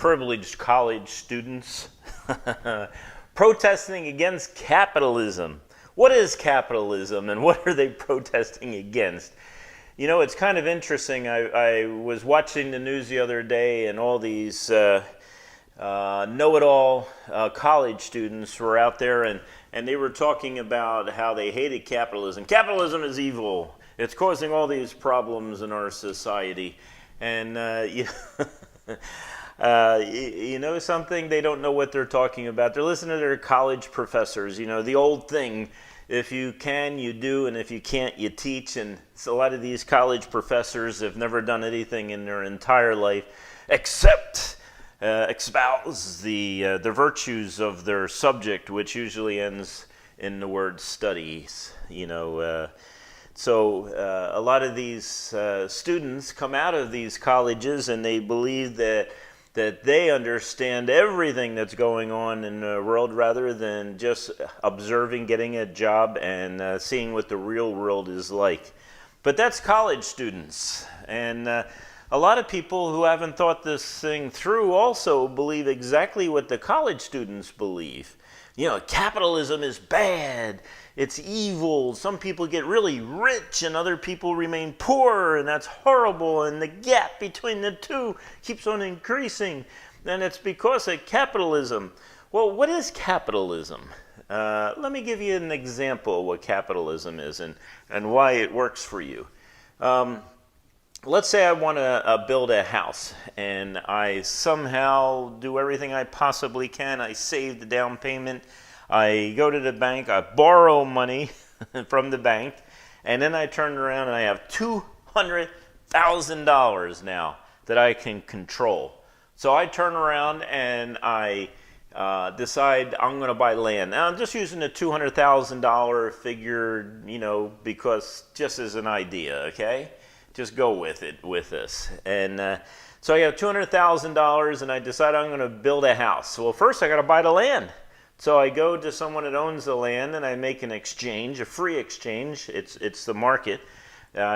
privileged college students protesting against capitalism. What is capitalism and what are they protesting against? You know, it's kind of interesting. I was watching the news the other day, and all these know-it-all college students were out there, and they were talking about how they hated capitalism. Capitalism is evil. It's causing all these problems in our society. And you know something? They don't know what they're talking about. They're listening to their college professors. You know, the old thing, if you can, you do, and if you can't, you teach. And so a lot of these college professors have never done anything in their entire life except espouse the virtues of their subject, which usually ends in the word studies. You know, so a lot of these students come out of these colleges and they believe that they understand everything that's going on in the world rather than just observing, getting a job, and seeing what the real world is like. But that's college students. And a lot of people who haven't thought this thing through also believe exactly what the college students believe. You know, capitalism is bad. It's evil. Some people get really rich and other people remain poor, and that's horrible, and the gap between the two keeps on increasing, and it's because of capitalism. Well, what is capitalism? Let me give you an example of what capitalism is and why it works for you. Let's say I want to build a house, and I somehow do everything I possibly can. I save the down payment. I go to the bank, I borrow money from the bank, and then I turn around and I have $200,000 now that I can control. So I turn around and I decide I'm going to buy land. Now I'm just using the $200,000 figure, you know, because just as an idea, okay? Just go with it, with this. And so I have $200,000 and I decide I'm going to build a house. Well, first I got to buy the land. So I go to someone that owns the land and I make an exchange, a free exchange. It's the market.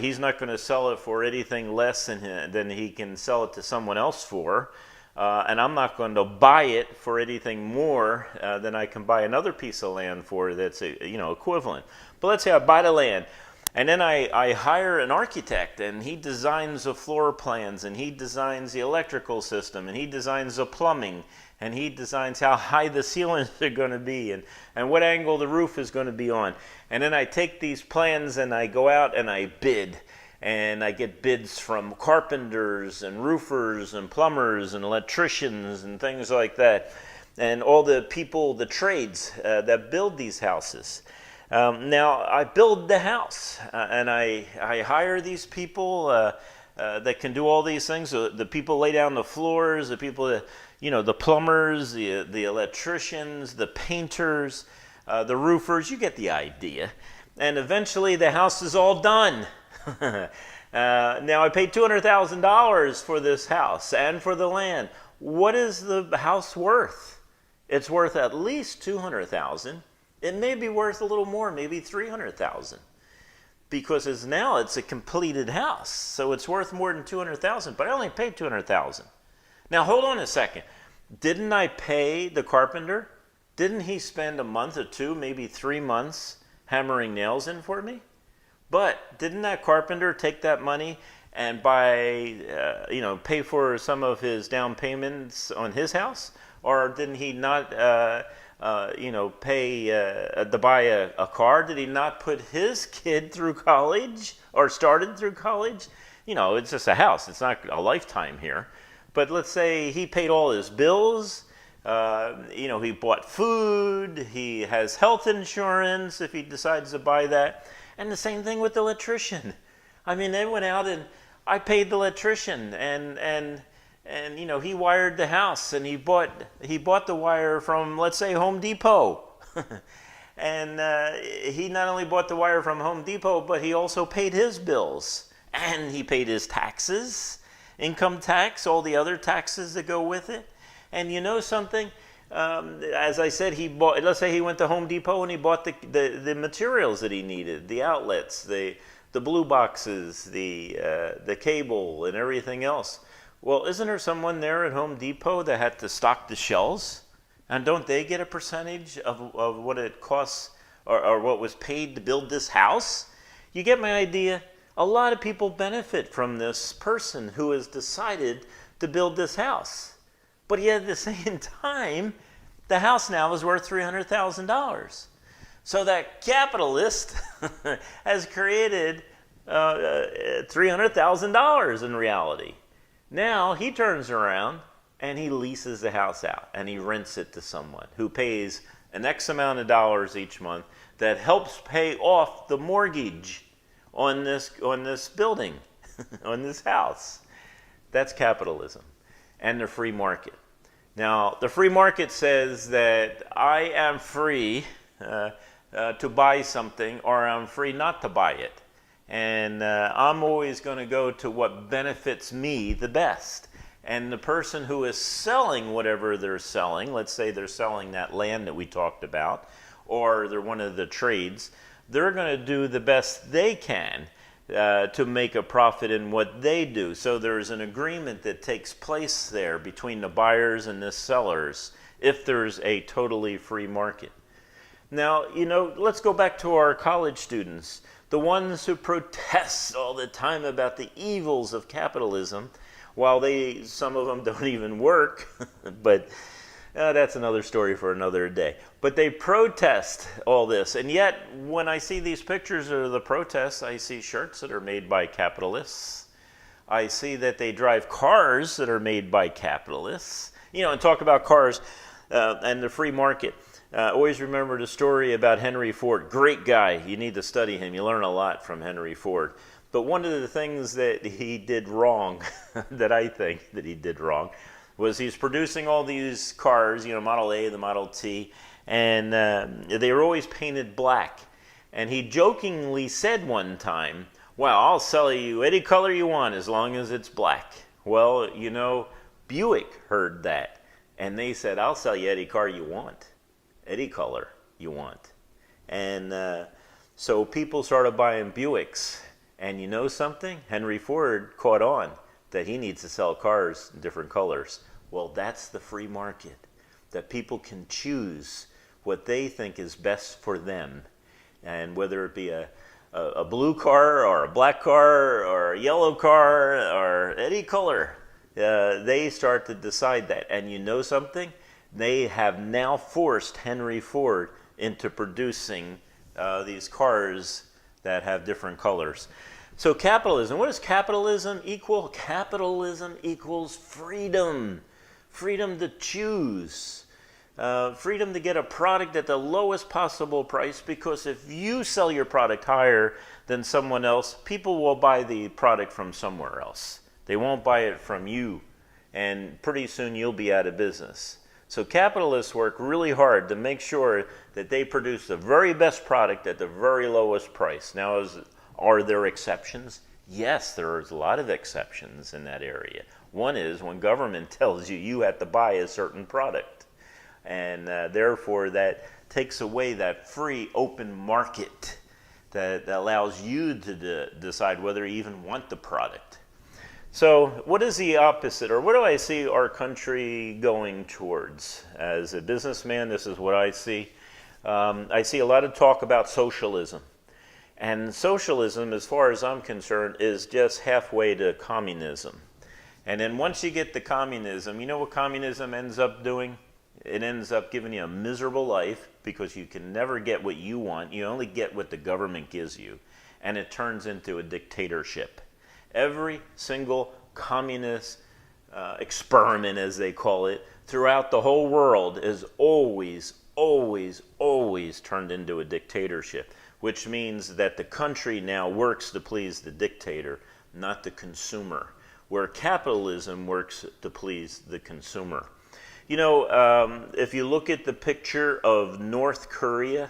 He's not going to sell it for anything less than he can sell it to someone else for. And I'm not going to buy it for anything more than I can buy another piece of land for that's equivalent. But let's say I buy the land. And then I hire an architect, and he designs the floor plans, and he designs the electrical system, and he designs the plumbing, and he designs how high the ceilings are going to be, and what angle the roof is going to be on. And then I take these plans and I go out and I bid. And I get bids from carpenters and roofers and plumbers and electricians and things like that. And all the people, the trades that build these houses. Now I build the house and I hire these people that can do all these things. The people lay down the floors, the people that, the plumbers, the electricians, the painters, the roofers. You get the idea. And eventually the house is all done. Now I paid $200,000 for this house and for the land. What is the house worth? It's worth at least $200,000. It may be worth a little more, maybe $300,000, because it's a completed house, so it's worth more than $200,000. But I only paid $200,000. Now hold on a second. Didn't I pay the carpenter? Didn't he spend a month or two, maybe 3 months, hammering nails in for me? But didn't that carpenter take that money and pay for some of his down payments on his house, or didn't he not? Pay to buy a car? Did he not put his kid through college or started through college? It's just a house. It's not a lifetime here. But let's say he paid all his bills. He bought food. He has health insurance if he decides to buy that. And the same thing with the electrician. I mean, they went out and I paid the electrician and he wired the house, and he bought the wire from, let's say, Home Depot. And he not only bought the wire from Home Depot, but he also paid his bills. And he paid his taxes, income tax, all the other taxes that go with it. And you know something? As I said, let's say he went to Home Depot and he bought the materials that he needed, the outlets, the blue boxes, the cable, and everything else. Well, isn't there someone there at Home Depot that had to stock the shelves? And don't they get a percentage of what it costs or what was paid to build this house? You get my idea? A lot of people benefit from this person who has decided to build this house. But yet at the same time, the house now is worth $300,000. So that capitalist has created $300,000 in reality. Now he turns around and he leases the house out and he rents it to someone who pays an X amount of dollars each month that helps pay off the mortgage on this building, on this house. That's capitalism and the free market. Now, the free market says that I am free to buy something or I'm free not to buy it. And I'm always going to go to what benefits me the best. And the person who is selling whatever they're selling, let's say they're selling that land that we talked about, or they're one of the trades, they're going to do the best they can to make a profit in what they do. So there's an agreement that takes place there between the buyers and the sellers if there's a totally free market. Now, let's go back to our college students, the ones who protest all the time about the evils of capitalism, while some of them don't even work, but that's another story for another day. But they protest all this, and yet when I see these pictures of the protests, I see shirts that are made by capitalists. I see that they drive cars that are made by capitalists. And talk about cars and the free market. Always remember the story about Henry Ford. Great guy. You need to study him. You learn a lot from Henry Ford. But one of the things that he did wrong, that I think that he did wrong, was he's producing all these cars, Model A, the Model T, and they were always painted black. And he jokingly said one time, well, I'll sell you any color you want as long as it's black. Well, Buick heard that. And they said, I'll sell you any car you want. Any color you want. And so people started buying Buicks. And you know something? Henry Ford caught on that he needs to sell cars in different colors. Well, that's the free market. That people can choose what they think is best for them. And whether it be a blue car or a black car or a yellow car or any color, they start to decide that. And you know something? They have now forced Henry Ford into producing these cars that have different colors. So capitalism, what does capitalism equal? Capitalism equals freedom. Freedom to choose. Freedom to get a product at the lowest possible price, because if you sell your product higher than someone else, people will buy the product from somewhere else. They won't buy it from you, and pretty soon you'll be out of business. So capitalists work really hard to make sure that they produce the very best product at the very lowest price. Now, are there exceptions? Yes, there's a lot of exceptions in that area. One is when government tells you have to buy a certain product. And therefore, that takes away that free open market that allows you to decide whether you even want the product. So what is the opposite, or what do I see our country going towards? As a businessman, this is what I see. I see a lot of talk about socialism. And socialism, as far as I'm concerned, is just halfway to communism. And then once you get to communism, you know what communism ends up doing? It ends up giving you a miserable life because you can never get what you want. You only get what the government gives you. And it turns into a dictatorship. Every single communist experiment, as they call it, throughout the whole world is always turned into a dictatorship, which means that the country now works to please the dictator, not the consumer, where capitalism works to please the consumer. If you look at the picture of North Korea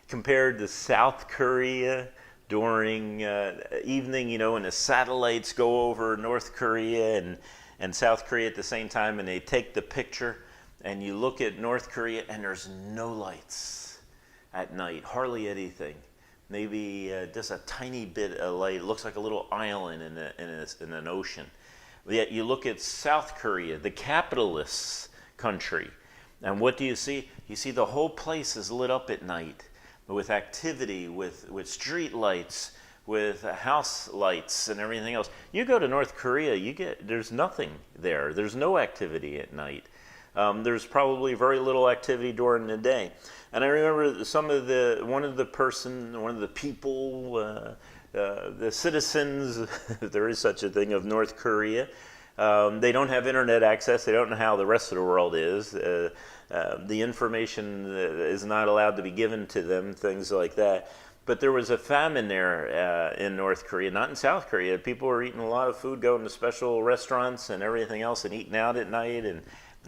compared to South Korea during evening, and the satellites go over North Korea and South Korea at the same time, and they take the picture, and you look at North Korea, and there's no lights at night, hardly anything. Maybe just a tiny bit of light. It looks like a little island in an ocean. Yet you look at South Korea, the capitalist country, and what do you see? You see the whole place is lit up at night with activity, with street lights, with house lights and everything else. You go to North Korea, there's nothing there. There's no activity at night. There's probably very little activity during the day. And I remember one of the people, the citizens, if there is such a thing, of North Korea, they don't have internet access. They don't know how the rest of the world is. The information is not allowed to be given to them, things like that. But there was a famine there in North Korea, not in South Korea. People were eating a lot of food, going to special restaurants and everything else, and eating out at night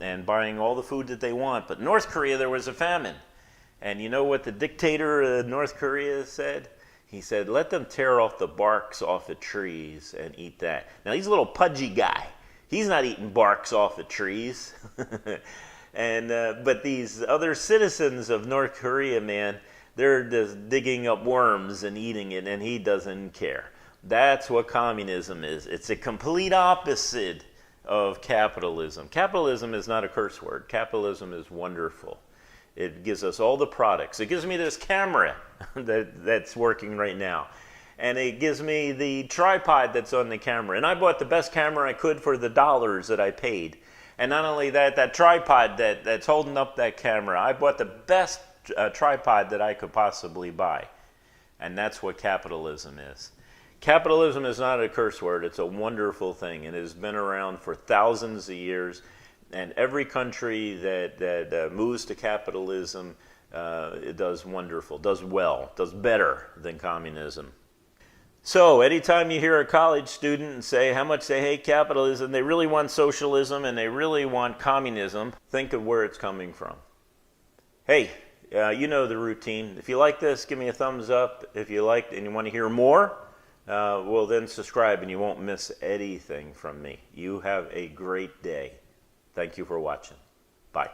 and buying all the food that they want. But North Korea, there was a famine. And you know what the dictator of North Korea said? He said, let them tear off the barks off of trees and eat that. Now, he's a little pudgy guy. He's not eating barks off of trees. But these other citizens of North Korea, man, they're just digging up worms and eating it, and he doesn't care. That's what communism is. It's a complete opposite of capitalism. Capitalism is not a curse word. Capitalism is wonderful. It gives us all the products. It gives me this camera that's working right now. And it gives me the tripod that's on the camera. And I bought the best camera I could for the dollars that I paid. And not only that, that tripod that's holding up that camera, I bought the best tripod that I could possibly buy. And that's what capitalism is. Capitalism is not a curse word. It's a wonderful thing. It has been around for thousands of years. And every country that moves to capitalism it does wonderful, does well, does better than communism. So anytime you hear a college student say how much they hate capitalism, they really want socialism and they really want communism, think of where it's coming from. Hey, you know the routine. If you like this, give me a thumbs up. If you liked and you want to hear more, well then subscribe and you won't miss anything from me. You have a great day. Thank you for watching. Bye.